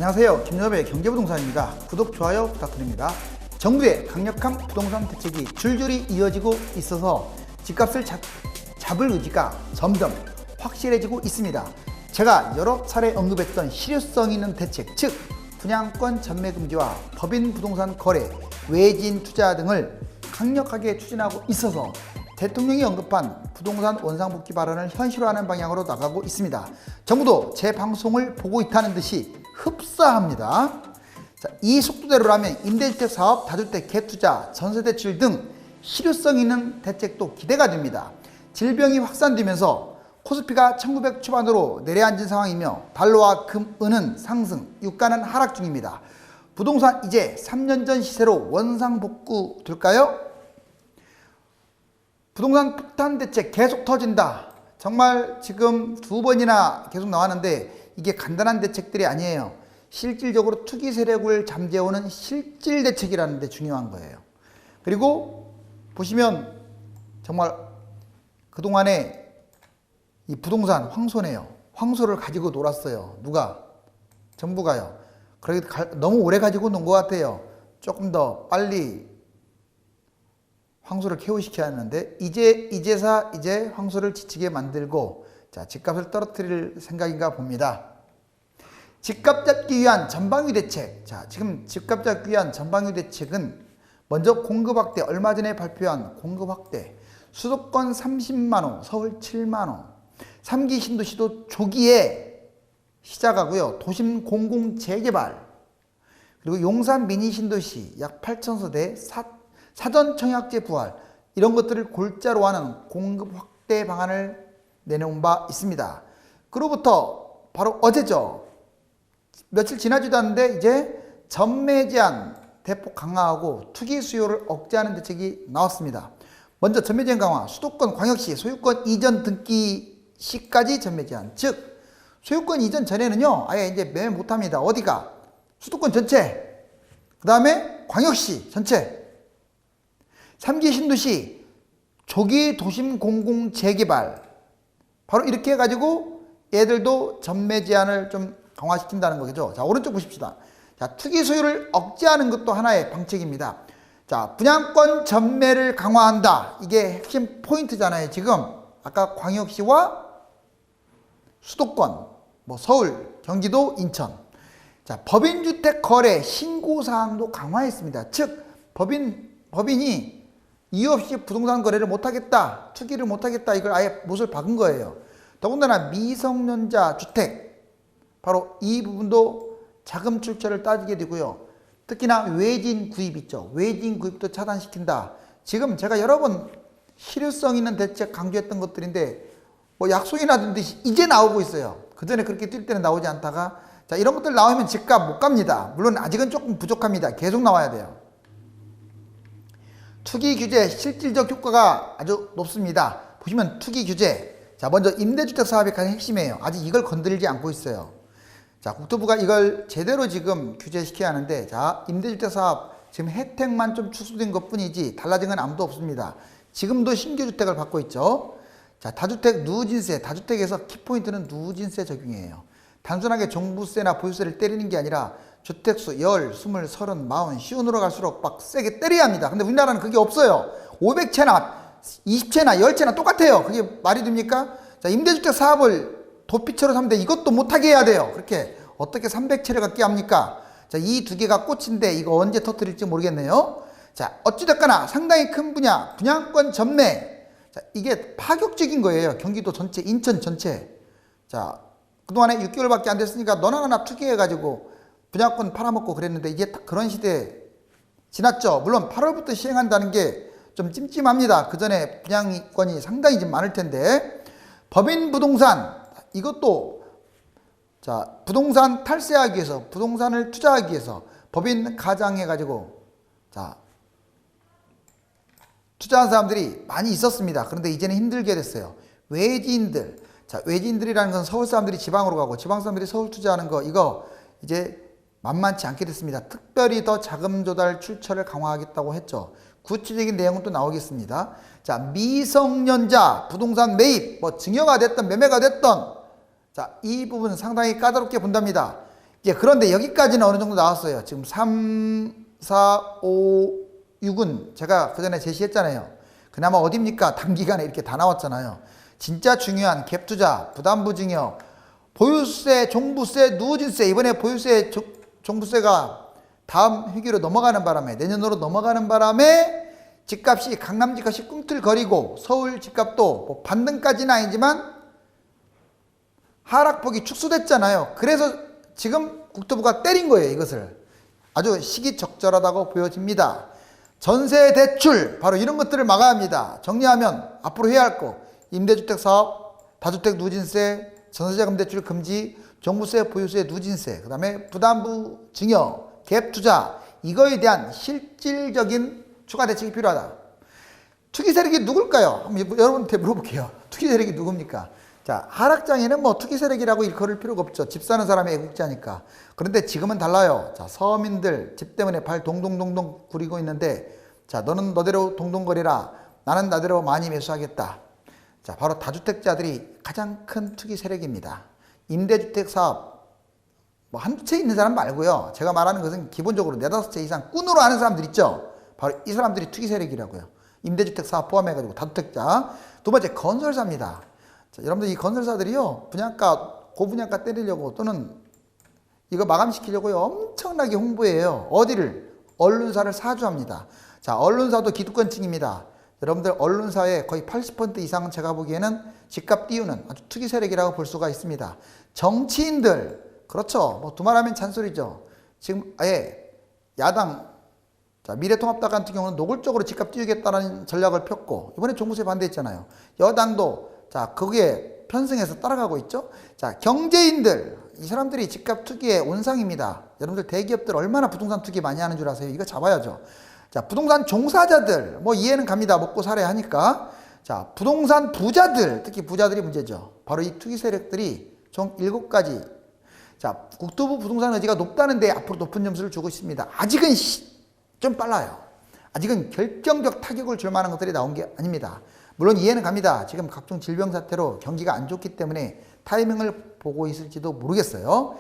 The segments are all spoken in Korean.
안녕하세요. 김여배 경제부동산입니다. 구독, 좋아요 부탁드립니다. 정부의 강력한 부동산 대책이 줄줄이 이어지고 있어서 집값을 잡을 의지가 점점 확실해지고 있습니다. 제가 여러 차례 언급했던 실효성 있는 대책, 즉 분양권 전매 금지와 법인 부동산 거래, 외진 투자 등을 강력하게 추진하고 있어서 대통령이 언급한 부동산 원상복귀 발언을 현실화하는 방향으로 나가고 있습니다. 정부도 제 방송을 보고 있다는 듯이 흡사합니다. 자, 이 속도대로라면 임대주택 사업, 다주택 개투자, 전세대출 등 실효성 있는 대책도 기대가 됩니다. 질병이 확산되면서 코스피가 1900 초반으로 내려앉은 상황이며 달러와 금, 은은 상승, 유가는 하락 중입니다. 부동산 이제 3년 전 시세로 원상복구 될까요? 부동산 폭탄 대책 계속 터진다. 정말 지금 두 번이나 계속 나왔는데 이게 간단한 대책들이 아니에요. 실질적으로 투기 세력을 잠재우는 실질 대책이라는 데 중요한 거예요. 그리고 보시면 정말 그동안에 이 부동산 황소네요. 황소를 가지고 놀았어요. 누가? 정부가요. 그렇게 너무 오래 가지고 논 것 같아요. 조금 더 빨리 황소를 케어시켜야 하는데 이제 황소를 지치게 만들고 자, 집값을 떨어뜨릴 생각인가 봅니다. 집값 잡기 위한 전방위 대책. 자, 지금 집값 잡기 위한 전방위 대책은 먼저 공급 확대, 얼마 전에 발표한 공급 확대. 수도권 30만호, 서울 7만호. 3기 신도시도 조기에 시작하고요. 도심 공공 재개발. 그리고 용산 미니 신도시 약 8,000세대 사전 청약제 부활. 이런 것들을 골자로 하는 공급 확대 방안을 내놓은 바 있습니다. 그로부터 바로 어제죠. 며칠 지나지도 않는데 이제 전매 제한 대폭 강화하고 투기 수요를 억제하는 대책이 나왔습니다. 먼저 전매 제한 강화, 수도권 광역시 소유권 이전 등기 시까지 전매 제한. 즉 소유권 이전 전에는요 아예 이제 매매 못합니다. 어디가? 수도권 전체, 그 다음에 광역시 전체. 3기 신도시 조기 도심 공공 재개발. 바로 이렇게 해가지고 얘들도 전매 제한을 좀 강화시킨다는 거죠. 자, 오른쪽 보십시다. 자, 투기 소유를 억제하는 것도 하나의 방책입니다. 자, 분양권 전매를 강화한다. 이게 핵심 포인트잖아요. 지금 아까 광역시와 수도권, 뭐 서울, 경기도, 인천. 자, 법인주택 거래 신고 사항도 강화했습니다. 즉 법인이 이유 없이 부동산 거래를 못하겠다, 투기를 못하겠다, 이걸 아예 못을 박은 거예요. 더군다나 미성년자 주택, 바로 이 부분도 자금 출처를 따지게 되고요. 특히나 외진 구입 있죠. 외진 구입도 차단시킨다. 지금 제가 여러 번 실효성 있는 대책 강조했던 것들인데 뭐 약속이 나던 듯이 이제 나오고 있어요. 그 전에 그렇게 뛸 때는 나오지 않다가 자, 이런 것들 나오면 집값 못 갑니다. 물론 아직은 조금 부족합니다. 계속 나와야 돼요. 투기 규제 실질적 효과가 아주 높습니다. 보시면 투기 규제. 자, 먼저 임대주택 사업이 가장 핵심이에요. 아직 이걸 건드리지 않고 있어요. 자, 국토부가 이걸 제대로 지금 규제시켜야 하는데, 자, 임대주택 사업 지금 혜택만 좀 축소된 것 뿐이지 달라진 건 아무도 없습니다. 지금도 신규 주택을 받고 있죠. 자, 다주택 누진세, 다주택에서 키포인트는 누진세 적용이에요. 단순하게 종부세나 보유세를 때리는 게 아니라 주택수 10, 20, 30, 40 시운으로 갈수록 막 세게 때려야 합니다. 근데 우리나라는 그게 없어요. 500채나 20채나 10채나 똑같아요. 그게 말이 됩니까? 자, 임대주택 사업을 도피처로 삼는데 이것도 못하게 해야 돼요. 그렇게 어떻게 300채를 갖게 합니까? 자, 이 두 개가 꽃인데 이거 언제 터뜨릴지 모르겠네요. 자, 어찌됐거나 상당히 큰 분야, 분양권 전매. 자, 이게 파격적인 거예요. 경기도 전체, 인천 전체. 자, 그동안에 6개월밖에 안 됐으니까 너나 나나 투기해가지고 분양권 팔아먹고 그랬는데 이제 그런 시대 지났죠. 물론 8월부터 시행한다는 게 좀 찜찜합니다. 그 전에 분양권이 상당히 좀 많을 텐데. 법인 부동산, 이것도 자, 부동산 탈세하기 위해서, 부동산을 투자하기 위해서 법인 가장해가지고 자, 투자한 사람들이 많이 있었습니다. 그런데 이제는 힘들게 됐어요. 외지인들. 자, 외지인들이라는 건 서울 사람들이 지방으로 가고 지방 사람들이 서울 투자하는 거, 이거 이제 만만치 않게 됐습니다. 특별히 더 자금 조달 출처를 강화하겠다고 했죠. 구체적인 내용은 또 나오겠습니다. 자, 미성년자 부동산 매입, 뭐 증여가 됐던 매매가 됐던 자, 이 부분 상당히 까다롭게 본답니다. 이제 그런데 여기까지는 어느 정도 나왔어요. 지금 3, 4, 5, 6은 제가 그 전에 제시했잖아요. 그나마 어딥니까? 단기간에 이렇게 다 나왔잖아요. 진짜 중요한 갭 투자, 부담부 증여, 보유세, 종부세, 누진세, 이번에 보유세, 종부세가 다음 회기로 넘어가는 바람에, 내년으로 넘어가는 바람에 집값이, 강남 집값이 꿈틀거리고 서울 집값도 뭐 반등까지는 아니지만 하락폭이 축소됐잖아요. 그래서 지금 국토부가 때린 거예요. 이것을 아주 시기적절하다고 보여집니다. 전세 대출, 바로 이런 것들을 막아야 합니다. 정리하면 앞으로 해야 할 거, 임대주택 사업, 다주택 누진세, 전세자금 대출 금지, 종부세, 보유세, 누진세, 그 다음에 부담부 증여, 갭 투자, 이거에 대한 실질적인 추가 대책이 필요하다. 투기 세력이 누굴까요? 한번 여러분한테 물어볼게요. 투기 세력이 누굽니까? 자, 하락장에는 뭐 투기 세력이라고 일컬을 필요가 없죠. 집 사는 사람이 애국자니까. 그런데 지금은 달라요. 자, 서민들 집 때문에 발 동동동동 구리고 있는데, 자, 너는 너대로 동동거리라. 나는 나대로 많이 매수하겠다. 자, 바로 다주택자들이 가장 큰 투기 세력입니다. 임대주택 사업, 뭐 한두 채 있는 사람 말고요. 제가 말하는 것은 기본적으로 4-5채 이상 꾼으로 하는 사람들 있죠. 바로 이 사람들이 투기 세력이라고요. 임대주택 사업 포함해가지고 다주택자. 두 번째, 건설사입니다. 자, 여러분들 이 건설사들이요, 분양가, 고분양가 때리려고 또는 이거 마감시키려고요, 엄청나게 홍보해요. 어디를? 언론사를 사주합니다. 자, 언론사도 기득권층입니다. 여러분들 언론사의 거의 80% 이상은 제가 보기에는 집값 띄우는 아주 투기 세력이라고 볼 수가 있습니다. 정치인들, 그렇죠. 뭐 두말하면 잔소리죠. 지금 아예 야당, 자, 미래통합당 같은 경우는 노골적으로 집값 띄우겠다는 전략을 폈고, 이번에 종부세 반대했잖아요. 여당도 자, 거기에 편승해서 따라가고 있죠. 자, 경제인들, 이 사람들이 집값 투기의 온상입니다. 여러분들 대기업들 얼마나 부동산 투기 많이 하는 줄 아세요? 이거 잡아야죠. 자, 부동산 종사자들, 뭐 이해는 갑니다. 먹고 살아야 하니까. 자, 부동산 부자들, 특히 부자들이 문제죠. 바로 이 투기 세력들이 총 7가지. 자, 국토부 부동산 의지가 높다는데 앞으로 높은 점수를 주고 있습니다. 아직은 좀 빨라요. 아직은 결정적 타격을 줄 만한 것들이 나온 게 아닙니다. 물론 이해는 갑니다. 지금 각종 질병 사태로 경기가 안 좋기 때문에 타이밍을 보고 있을지도 모르겠어요.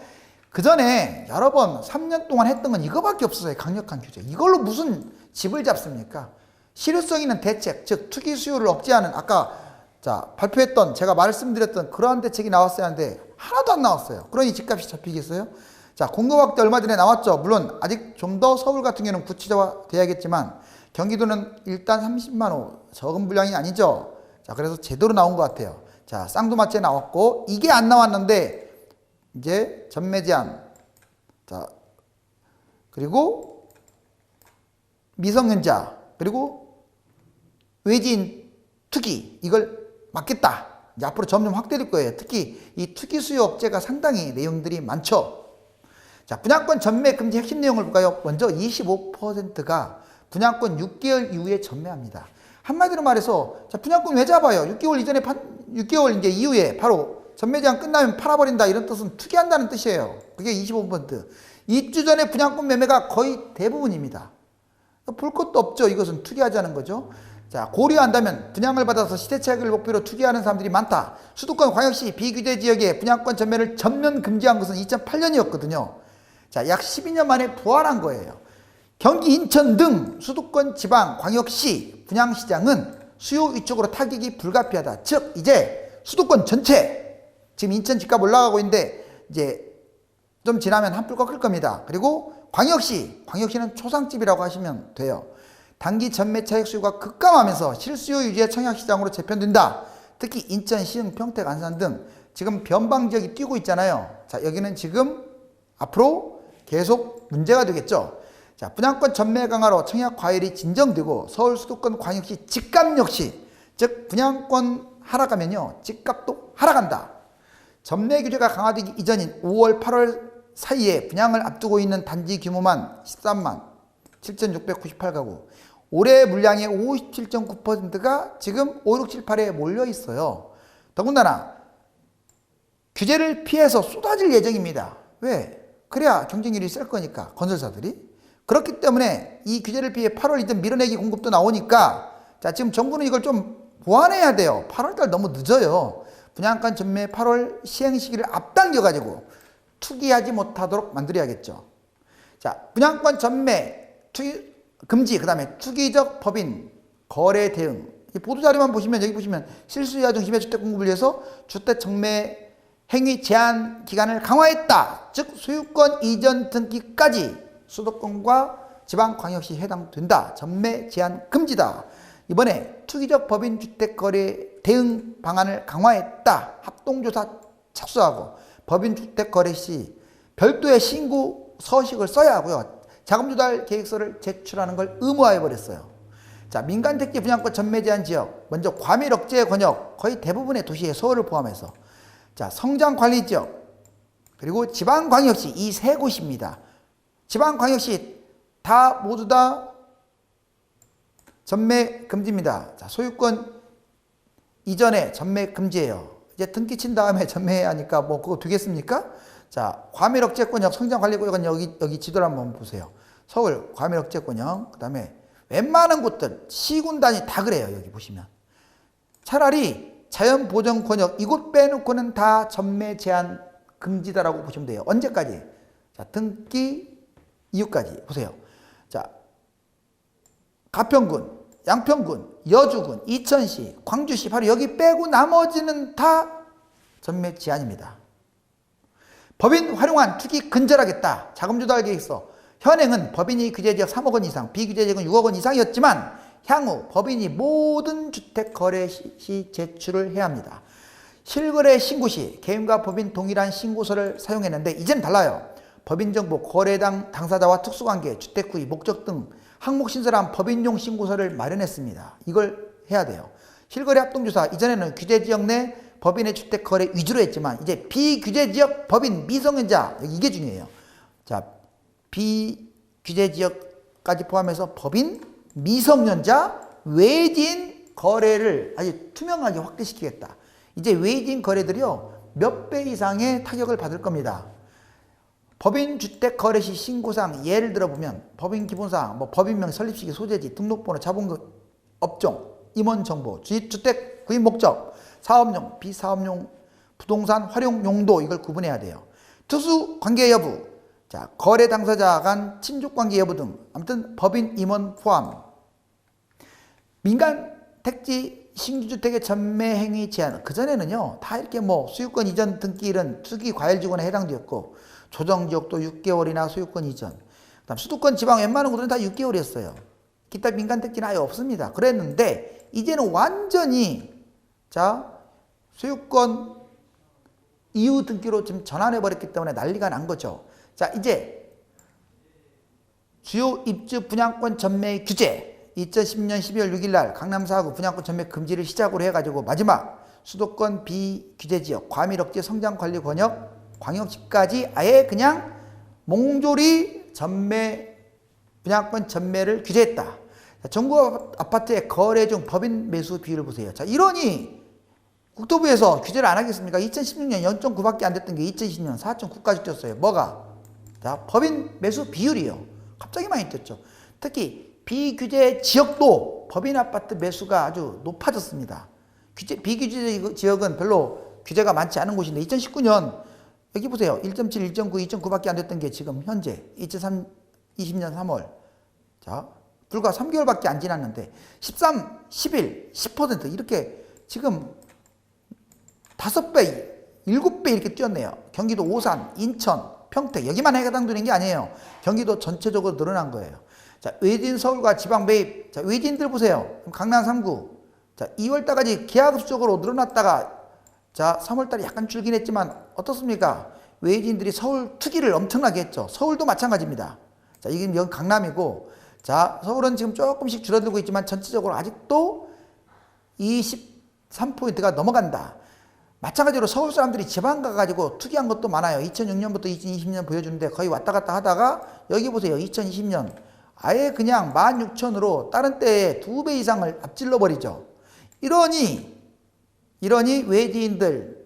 그 전에 여러 번 3년 동안 했던 건 이거밖에 없었어요. 강력한 규제. 이걸로 무슨 집을 잡습니까? 실효성 있는 대책, 즉 투기 수요를 억제하는, 아까 자 발표했던, 제가 말씀드렸던 그러한 대책이 나왔어야 하는데 하나도 안 나왔어요. 그러니 집값이 잡히겠어요? 자, 공급 확대 얼마 전에 나왔죠. 물론 아직 좀 더 서울 같은 경우는 구체화 돼야겠지만 경기도는 일단 30만 호, 적은 분량이 아니죠. 자, 그래서 제대로 나온 것 같아요. 자, 쌍두마째 나왔고, 이게 안 나왔는데 이제 전매 제한, 자, 그리고 미성년자, 그리고 외지인 투기, 이걸 막겠다. 이제 앞으로 점점 확대될 거예요. 특히 이 투기 수요 억제가 상당히 내용들이 많죠. 자, 분양권 전매 금지 핵심 내용을 볼까요? 먼저 25%가 분양권 6개월 이후에 전매합니다. 한마디로 말해서, 자, 분양권 왜 잡아요? 6개월 이전에 6개월 이제 이후에 바로 전매 제한 끝나면 팔아버린다, 이런 뜻은 투기한다는 뜻이에요. 그게 25%. 입주 전에 분양권 매매가 거의 대부분입니다. 볼 것도 없죠. 이것은 투기하자는 거죠. 자, 고려한다면 분양을 받아서 시대차익을 목표로 투기하는 사람들이 많다. 수도권 광역시 비규제 지역에 분양권 전매를 전면 금지한 것은 2008년이었거든요. 자, 약 12년 만에 부활한 거예요. 경기, 인천 등 수도권 지방 광역시 분양시장은 수요 위축으로 타격이 불가피하다. 즉 이제 수도권 전체, 지금 인천 집값 올라가고 있는데 이제 좀 지나면 한풀 꺾을 겁니다. 그리고 광역시는 초상집이라고 하시면 돼요. 단기 전매 차익 수요가 급감하면서 실수요 유지의 청약시장으로 재편된다. 특히 인천, 시흥, 평택, 안산 등 지금 변방지역이 뛰고 있잖아요. 자, 여기는 지금 앞으로 계속 문제가 되겠죠. 자, 분양권 전매 강화로 청약 과열이 진정되고 서울 수도권 광역시 집값 역시, 즉 분양권 하락하면요 집값도 하락한다. 전매 규제가 강화되기 이전인 5월 8월 사이에 분양을 앞두고 있는 단지 규모만 13만 7,698가구, 올해 물량의 57.9%가 지금 5, 6, 7, 8에 몰려 있어요. 더군다나 규제를 피해서 쏟아질 예정입니다. 왜? 그래야 경쟁률이 셀 거니까, 건설사들이. 그렇기 때문에 이 규제를 피해 8월 이전 밀어내기 공급도 나오니까, 자, 지금 정부는 이걸 좀 보완해야 돼요. 8월달 너무 늦어요. 분양권 전매 8월 시행 시기를 앞당겨 가지고 투기하지 못하도록 만들어야겠죠. 자, 분양권 전매, 투기 금지, 그 다음에 투기적 법인 거래 대응. 이 보도자료만 보시면 여기 보시면 실수요자중 지배주택 공급을 위해서 주택 정매 행위 제한 기간을 강화했다. 즉 소유권 이전 등기까지 수도권과 지방광역시 해당된다. 전매 제한 금지다. 이번에 투기적 법인 주택 거래 대응 방안을 강화했다. 합동조사 착수하고 법인 주택 거래 시 별도의 신고 서식을 써야 하고요. 자금조달 계획서를 제출하는 걸 의무화해 버렸어요. 자, 민간택지 분양권 전매 제한 지역, 먼저 과밀 억제 권역, 거의 대부분의 도시에 서울을 포함해서, 자, 성장관리지역, 그리고 지방광역시 이 세 곳입니다. 지방광역시 다 모두 다 전매 금지입니다. 자, 소유권 이전에 전매 금지예요. 이제 등기 친 다음에 전매해야 하니까 뭐 그거 두겠습니까? 자, 과밀 억제 권역, 성장관리구역은 여기 지도를 한번 보세요. 서울 과밀 억제 권역, 그 다음에 웬만한 곳들 시군단이 다 그래요. 여기 보시면 차라리 자연보전 권역 이곳 빼놓고는 다 전매 제한 금지다라고 보시면 돼요. 언제까지? 자, 등기 이후까지 보세요. 자, 가평군, 양평군, 여주군, 이천시, 광주시 바로 여기 빼고 나머지는 다 전매 제한입니다. 법인 활용한 투기 근절하겠다. 자금조달 계획서. 현행은 법인이 규제지역 3억 원 이상, 비규제지역은 6억 원 이상이었지만 향후 법인이 모든 주택 거래 시 제출을 해야 합니다. 실거래 신고 시 개인과 법인 동일한 신고서를 사용했는데 이제는 달라요. 법인정보, 거래당 당사자와 특수관계, 주택 구입, 목적 등 항목 신설한 법인용 신고서를 마련했습니다. 이걸 해야 돼요. 실거래 합동조사, 이전에는 규제지역 내 법인의 주택 거래 위주로 했지만 이제 비규제지역 법인 미성년자, 이게 중요해요. 자, 비규제지역까지 포함해서 법인 미성년자 외진 거래를 아주 투명하게 확대시키겠다. 이제 외진 거래들이요 몇 배 이상의 타격을 받을 겁니다. 법인 주택 거래 시 신고사항 예를 들어 보면 법인 기본사항, 뭐 법인명, 설립시기, 소재지, 등록번호, 자본금, 업종, 임원 정보, 주택 구입 목적, 사업용, 비사업용, 부동산 활용 용도 이걸 구분해야 돼요. 특수 관계 여부, 자, 거래 당사자 간 친족 관계 여부 등 아무튼 법인 임원 포함. 민간 택지 신규주택의 전매 행위 제한. 그전에는요 다 이렇게 뭐 소유권 이전 등기일은 투기 과열지구에 해당되었고 조정지역도 6개월이나 소유권 이전. 그다음 수도권 지방 웬만한 곳은 다 6개월이었어요. 기타 민간 택지는 아예 없습니다. 그랬는데 이제는 완전히 자 소유권 이후 등기로 지금 전환해 버렸기 때문에 난리가 난 거죠. 자, 이제 주요 입주 분양권 전매 규제 2010년 12월 6일 날 강남 4구 분양권 전매 금지를 시작으로 해가지고 마지막 수도권 비규제지역 과밀억제 성장관리 권역 광역시까지 아예 그냥 몽졸이 전매 분양권 전매를 규제했다. 자, 전국 아파트의 거래 중 법인 매수 비율을 보세요. 자, 이러니 국토부에서 규제를 안 하겠습니까? 2016년 0.9밖에 안 됐던 게 2020년 4.9까지 뛰었어요. 뭐가? 자, 법인 매수 비율이요. 갑자기 많이 뛰었죠. 특히 비규제 지역도 법인 아파트 매수가 아주 높아졌습니다. 비규제 지역은 별로 규제가 많지 않은 곳인데 2019년 여기 보세요. 1.7, 1.9, 2.9밖에 안 됐던 게 지금 현재 2020년 3월 자 불과 3개월밖에 안 지났는데 13, 11, 10% 이렇게 지금 5배, 7배 이렇게 뛰었네요. 경기도 오산, 인천, 평택 여기만 해당되는 게 아니에요. 경기도 전체적으로 늘어난 거예요. 자, 외진 서울과 지방 매입. 자, 외진들 보세요. 강남 3구. 자, 2월달까지 기하급수적으로 늘어났다가 자, 3월달에 약간 줄긴 했지만 어떻습니까? 외진들이 서울 투기를 엄청나게 했죠. 서울도 마찬가지입니다. 자, 이게 여기 강남이고 자, 서울은 지금 조금씩 줄어들고 있지만 전체적으로 아직도 23포인트가 넘어간다. 마찬가지로 서울 사람들이 지방 가가지고 투기한 것도 많아요. 2006년부터 2020년 보여주는데 거의 왔다 갔다 하다가 여기 보세요. 2020년 아예 그냥 16,000으로 다른 때에 2배 이상을 앞질러 버리죠. 이러니 외지인들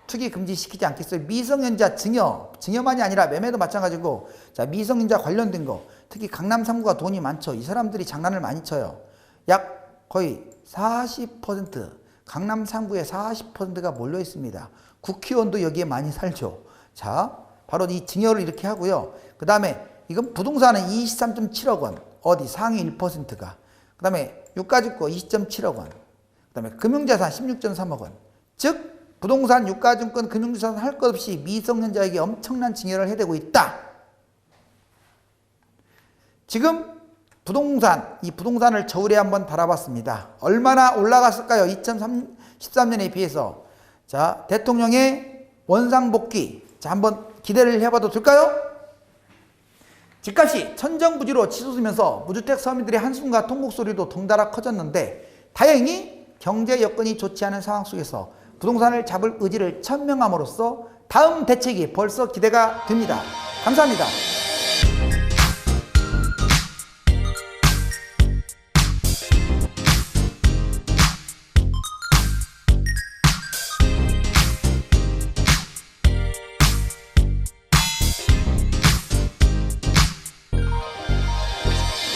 투기 금지시키지 않겠어요? 미성년자 증여만이 아니라 매매도 마찬가지고 자 미성년자 관련된 거 특히 강남 3구가 돈이 많죠. 이 사람들이 장난을 많이 쳐요. 약 거의 40% 강남 3구에 40%가 몰려 있습니다. 국회의원도 여기에 많이 살죠. 자, 바로 이 증여를 이렇게 하고요. 그 다음에 이건 부동산은 23.7억 원, 어디 상위 1%가. 그 다음에 유가증권 20.7억 원. 그 다음에 금융자산 16.3억 원. 즉 부동산, 유가증권, 금융자산 할 것 없이 미성년자에게 엄청난 증여를 해대고 있다. 지금 부동산, 이 부동산을 저울에 한번 달아봤습니다. 얼마나 올라갔을까요? 2013년에 비해서. 자, 대통령의 원상복귀. 자, 한번 기대를 해봐도 될까요? 집값이 천정부지로 치솟으면서 무주택 서민들의 한숨과 통곡소리도 덩달아 커졌는데 다행히 경제 여건이 좋지 않은 상황 속에서 부동산을 잡을 의지를 천명함으로써 다음 대책이 벌써 기대가 됩니다. 감사합니다.